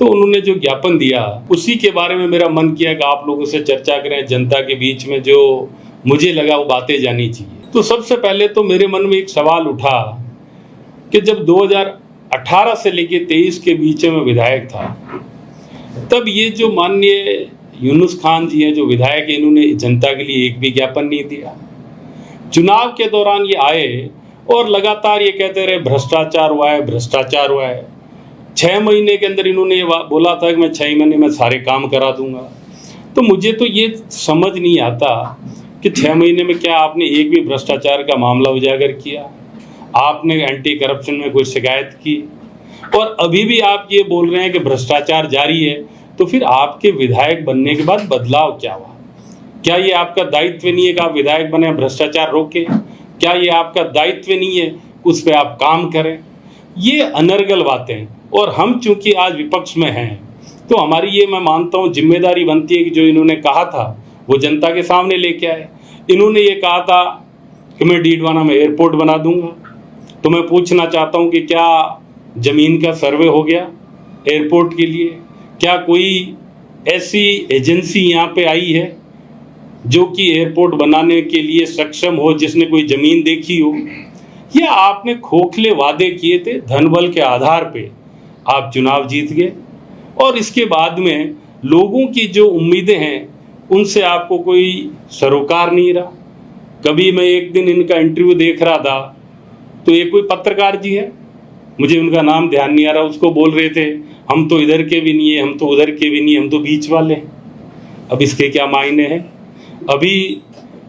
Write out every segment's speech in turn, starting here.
तो उन्होंने जो ज्ञापन दिया उसी के बारे में मेरा मन किया कि आप लोगों से चर्चा करें, जनता के बीच में जो मुझे लगा वो बातें जानी चाहिए। तो सबसे पहले तो मेरे मन में एक सवाल उठा कि जब 2018 से लेकर 23 के बीच में विधायक था, तब ये जो माननीय यूनुस खान जी हैं जो विधायक, इन्होंने जनता के लिए एक भी ज्ञापन नहीं दिया। चुनाव के दौरान ये आए और लगातार ये कहते रहे भ्रष्टाचार हुआ है, भ्रष्टाचार हुआ है। 6 महीने के अंदर इन्होंने ये बोला था कि मैं 6 महीने में सारे काम करा दूंगा। तो मुझे तो ये समझ नहीं आता कि 6 महीने में क्या आपने एक भी भ्रष्टाचार का मामला उजागर किया, आपने एंटी करप्शन में कोई शिकायत की, और अभी भी आप ये बोल रहे हैं कि भ्रष्टाचार जारी है। तो फिर आपके विधायक बनने के बाद बदलाव क्या हुआ? क्या ये आपका दायित्व नहीं है कि आप विधायक बने, भ्रष्टाचार रोके? क्या ये आपका दायित्व नहीं है उस पर आप काम करें? ये अनर्गल बातें। और हम चूंकि आज विपक्ष में हैं तो हमारी ये, मैं मानता हूँ, जिम्मेदारी बनती है कि जो इन्होंने कहा था वो जनता के सामने लेके आए। इन्होंने ये कहा था कि मैं डीडवाना में एयरपोर्ट बना दूंगा, तो मैं पूछना चाहता हूँ कि क्या जमीन का सर्वे हो गया एयरपोर्ट के लिए? क्या कोई ऐसी एजेंसी यहाँ पे आई है जो कि एयरपोर्ट बनाने के लिए सक्षम हो, जिसने कोई जमीन देखी हो? या आपने खोखले वादे किए थे, धन बल के आधार पे आप चुनाव जीत गए और इसके बाद में लोगों की जो उम्मीदें हैं उनसे आपको कोई सरोकार नहीं रहा। कभी मैं एक दिन इनका इंटरव्यू देख रहा था तो एक कोई पत्रकार जी है, मुझे उनका नाम ध्यान नहीं आ रहा, उसको बोल रहे थे हम तो इधर के भी नहीं है, हम तो उधर के भी नहीं, हम तो बीच वाले हैं। अब इसके क्या मायने हैं? अभी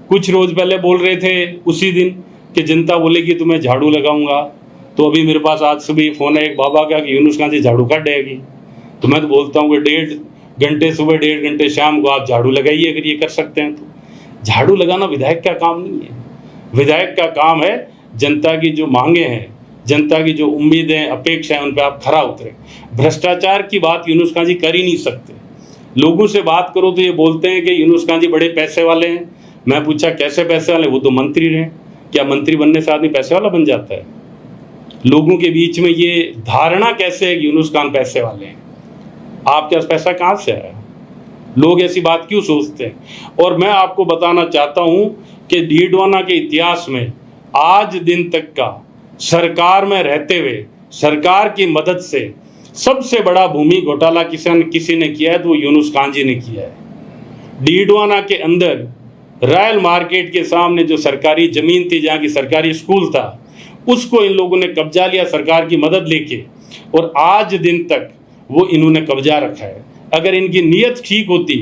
कुछ रोज पहले बोल रहे थे उसी दिन कि जनता बोलेगी तो मैं झाड़ू लगाऊंगा। तो अभी मेरे पास आज सुबह फोन है एक बाबा का कि यूनुस खान जी झाड़ू काट देगी। तो मैं तो बोलता हूँ कि 1.5 घंटे सुबह, 1.5 घंटे शाम को आप झाड़ू लगाइए अगर ये कर सकते हैं तो। झाड़ू लगाना विधायक का काम नहीं है। विधायक का काम है जनता की जो मांगे हैं, जनता की जो उम्मीदें, अपेक्षाएं, उन पर आप खरा उतरे। भ्रष्टाचार की बात यूनुस खान जी कर ही नहीं सकते। लोगों से बात करो तो ये बोलते हैं कि यूनुस खान जी बड़े पैसे वाले हैं। मैं पूछा कैसे पैसे वाले? वो तो मंत्री रहे। क्या मंत्री बनने से आदमी पैसे वाला बन जाता है? लोगों के बीच में ये धारणा कैसे है कि यूनुस खान पैसे वाले हैं? आपके पास पैसा कहाँ से आया? लोग ऐसी बात क्यों सोचते हैं? और मैं आपको बताना चाहता हूं कि डीडवाना के इतिहास में आज दिन तक का सरकार में रहते हुए सरकार की मदद से सबसे बड़ा भूमि घोटाला किसी ने किया है तो वो यूनुस खान जी ने किया है। डीडवाना के अंदर रॉयल मार्केट के सामने जो सरकारी जमीन थी, जहाँ की सरकारी स्कूल था, उसको इन लोगों ने कब्जा लिया सरकार की मदद लेके, और आज दिन तक वो इन्होंने कब्जा रखा है। अगर इनकी नीयत ठीक होती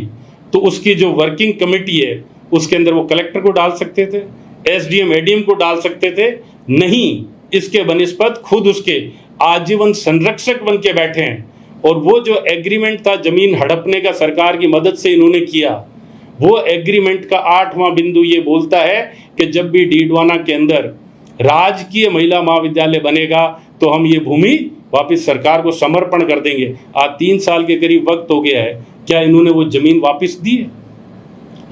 तो उसकी जो वर्किंग कमेटी है उसके अंदर वो कलेक्टर को डाल सकते थे, एसडीएम एडीएम को डाल सकते थे। नहीं, इसके बनिस्पत खुद उसके आजीवन संरक्षक बन के बैठे हैं। और वो जो एग्रीमेंट था जमीन हड़पने का सरकार की मदद से इन्होंने किया, वो एग्रीमेंट का 8वां बिंदु ये बोलता है कि जब भी डीडवाना के अंदर राजकीय महिला महाविद्यालय बनेगा तो हम ये भूमि वापस सरकार को समर्पण कर देंगे। आज 3 साल के करीब वक्त हो गया है, क्या इन्होंने वो जमीन वापस दी है?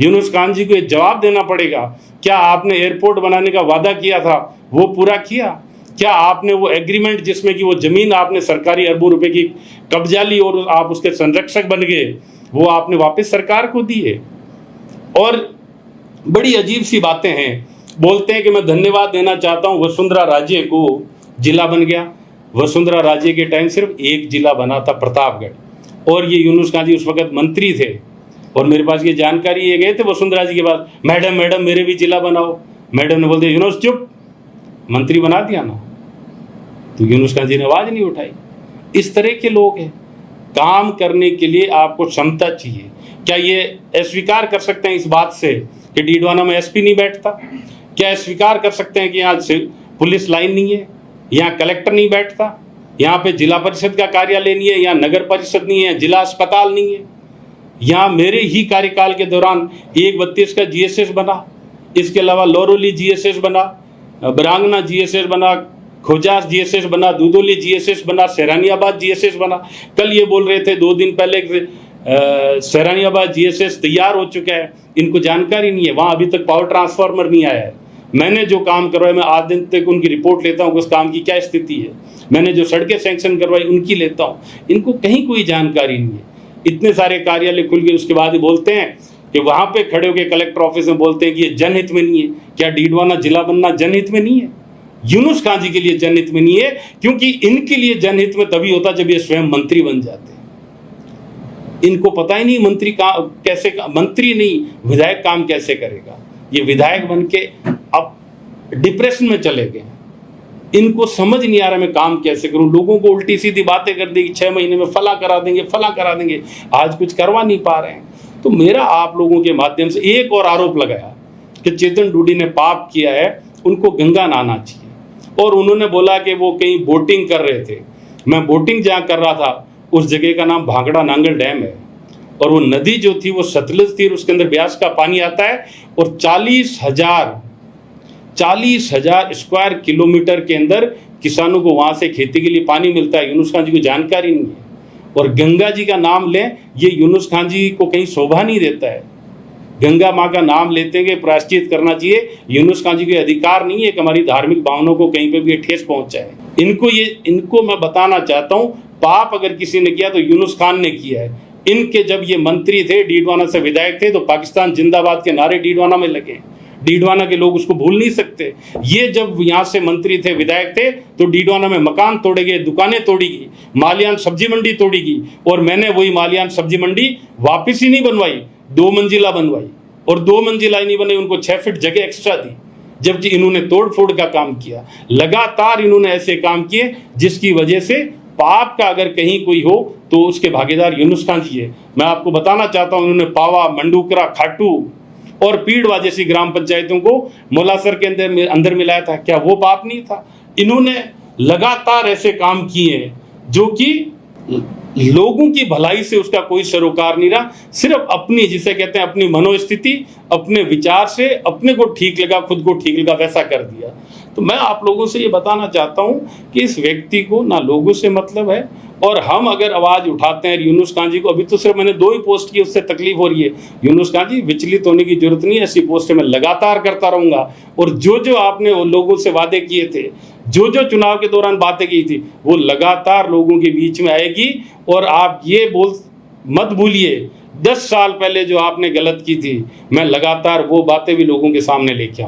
यूनुस खान जी को ये जवाब देना पड़ेगा। क्या आपने एयरपोर्ट बनाने का वादा किया था वो पूरा किया? क्या आपने वो एग्रीमेंट जिसमें कि वो जमीन आपने सरकारी अरबों रुपए की कब्जा ली और आप उसके संरक्षक बन गए, वो आपने वापस सरकार को दी है? और बड़ी अजीब सी बातें हैं। बोलते हैं कि मैं धन्यवाद देना चाहता हूं वसुंधरा राजे को, जिला बन गया। वसुंधरा राजे के टाइम सिर्फ एक जिला बना था, प्रतापगढ़, और ये यूनुस खान जी उस वक्त मंत्री थे। और मेरे पास ये जानकारी ये गए थे वसुंधरा जी के पास, मैडम मैडम मेरे भी जिला बनाओ। मैडम ने बोल दिया यूनुस चुप, मंत्री बना दिया ना। तो यूनुस खान जी ने आवाज नहीं उठाई। इस तरह के लोग हैं। काम करने के लिए आपको क्षमता चाहिए। क्या ये अस्वीकार कर सकते हैं इस बात से कि डीडवाना में एसपी नहीं बैठता? क्या स्वीकार कर सकते हैं कि यहाँ से पुलिस लाइन नहीं है, यहाँ कलेक्टर नहीं बैठता, यहाँ पे जिला परिषद का कार्यालय नहीं है, यहाँ नगर परिषद नहीं है, जिला अस्पताल नहीं है? यहाँ मेरे ही कार्यकाल के दौरान 132 का जीएसएस बना, इसके अलावा लोरोली जीएसएस बना, बरांगना जीएसएस बना, खोजास जीएसएस बना, दुदोली जीएसएस बना, सहरानियाबाद जीएसएस बना। कल ये बोल रहे थे 2 दिन पहले सहरानियाबाद जीएसएस तैयार हो चुका है। इनको जानकारी नहीं है, वहाँ अभी तक पावर ट्रांसफार्मर नहीं आया है, मैंने जो काम करवाया मैं आज दिन तक उनकी रिपोर्ट लेता हूँ कि उस काम की क्या स्थिति है। मैंने जो सड़कें सैंक्शन करवाई उनकी लेता हूँ। इनको कहीं कोई जानकारी नहीं है। इतने सारे कार्यालय खुल गए, उसके बाद ही बोलते हैं कि वहाँ पे खड़े होकर कलेक्टर ऑफिस में बोलते हैं कि ये जनहित में नहीं है। क्या डीडवाना जिला बनना जनहित में नहीं है? यूनुस खान जी के लिए जनहित में नहीं है, क्योंकि इनके लिए जनहित में तभी होता जब ये स्वयं मंत्री बन जाते। इनको पता ही नहीं मंत्री कैसे, मंत्री नहीं विधायक काम कैसे करेगा। ये विधायक बन के अब डिप्रेशन में चले गए। इनको समझ नहीं आ रहा मैं काम कैसे करूं। लोगों को उल्टी सीधी बातें कर देगी, 6 महीने में फला करा देंगे, आज कुछ करवा नहीं पा रहे हैं। तो मेरा आप लोगों के माध्यम से एक और आरोप लगाया कि चेतन डूडी ने पाप किया है, उनको गंगा नहाना चाहिए। और उन्होंने बोला कि वो कहीं बोटिंग कर रहे थे। मैं बोटिंग जहाँ कर रहा था उस जगह का नाम भांगड़ा नांगल डैम है, और वो नदी जो थी वो सतलुज थी, उसके अंदर ब्यास का पानी आता है, और 40,000 स्क्वायर किलोमीटर के अंदर किसानों को वहाँ से खेती के लिए पानी मिलता है। यूनुस खान जी को जानकारी नहीं है। और गंगा जी का नाम लें, ये यूनुस खान जी को कहीं शोभा नहीं देता है। गंगा माँ का नाम लेते हैं, प्रायश्चित करना चाहिए। यूनुस खान जी को अधिकार नहीं है कि हमारी धार्मिक भावनाओं को कहीं पे भी ठेस पहुंचाए। इनको मैं बताना चाहता हूँ, पाप अगर किसी ने किया तो यूनुस खान ने किया है। इनके जब ये मंत्री थे, डीडवाना से विधायक थे, तो पाकिस्तान जिंदाबाद के नारे डीडवाना में लगे। डीडवाना के लोग उसको भूल नहीं सकते। ये जब यहाँ से मंत्री थे, विधायक थे, तो डीडवाना में मकान तोड़े गए, दुकानें तोड़ी गई, मालियान सब्जी मंडी तोड़ी गई, और मैंने वही मालियान सब्जी मंडी वापिस ही नहीं बनवाई, 2 मंजिला बनवाई। और 2 मंजिला ही नहीं बने, उनको 6 फीट जगह एक्स्ट्रा दी, जबकि इन्होंने तोड़ फोड़ का काम किया। लगातार इन्होंने ऐसे काम किए जिसकी वजह से पाप का अगर कहीं कोई हो तो उसके भागीदार यूनुस खान जी है। मैं आपको बताना चाहता हूं, उन्होंने पावा, मंडूकरा, खाटू और पीड़वा जैसी ग्राम पंचायतों को मोलासर के अंदर मिलाया था। क्या वो पाप नहीं था? इन्होंने लगातार ऐसे काम किए हैं जो कि लोगों की भलाई से उसका कोई सरोकार नहीं रहा। सिर्फ अपनी, जिसे कहते हैं अपनी मनोस्थिति, अपने विचार से अपने को ठीक लगा, खुद को ठीक लगा, वैसा कर दिया। तो मैं आप लोगों से ये बताना चाहता हूं कि इस व्यक्ति को ना लोगों से मतलब है, और हम अगर आवाज उठाते हैं यूनुस खान जी को, अभी तो सिर्फ मैंने 2 ही पोस्ट की, उससे तकलीफ हो रही है। यूनुस खान जी, विचलित होने की जरूरत नहीं है, ऐसी पोस्ट मैं लगातार करता रहूंगा। और जो आपने लोगों से वादे किए थे, जो चुनाव के दौरान बातें की थी, वो लगातार लोगों के बीच में आएगी। और आप ये मत भूलिए, 10 साल पहले जो आपने गलत की थी, मैं लगातार वो बातें भी लोगों के सामने लेके आऊंगा।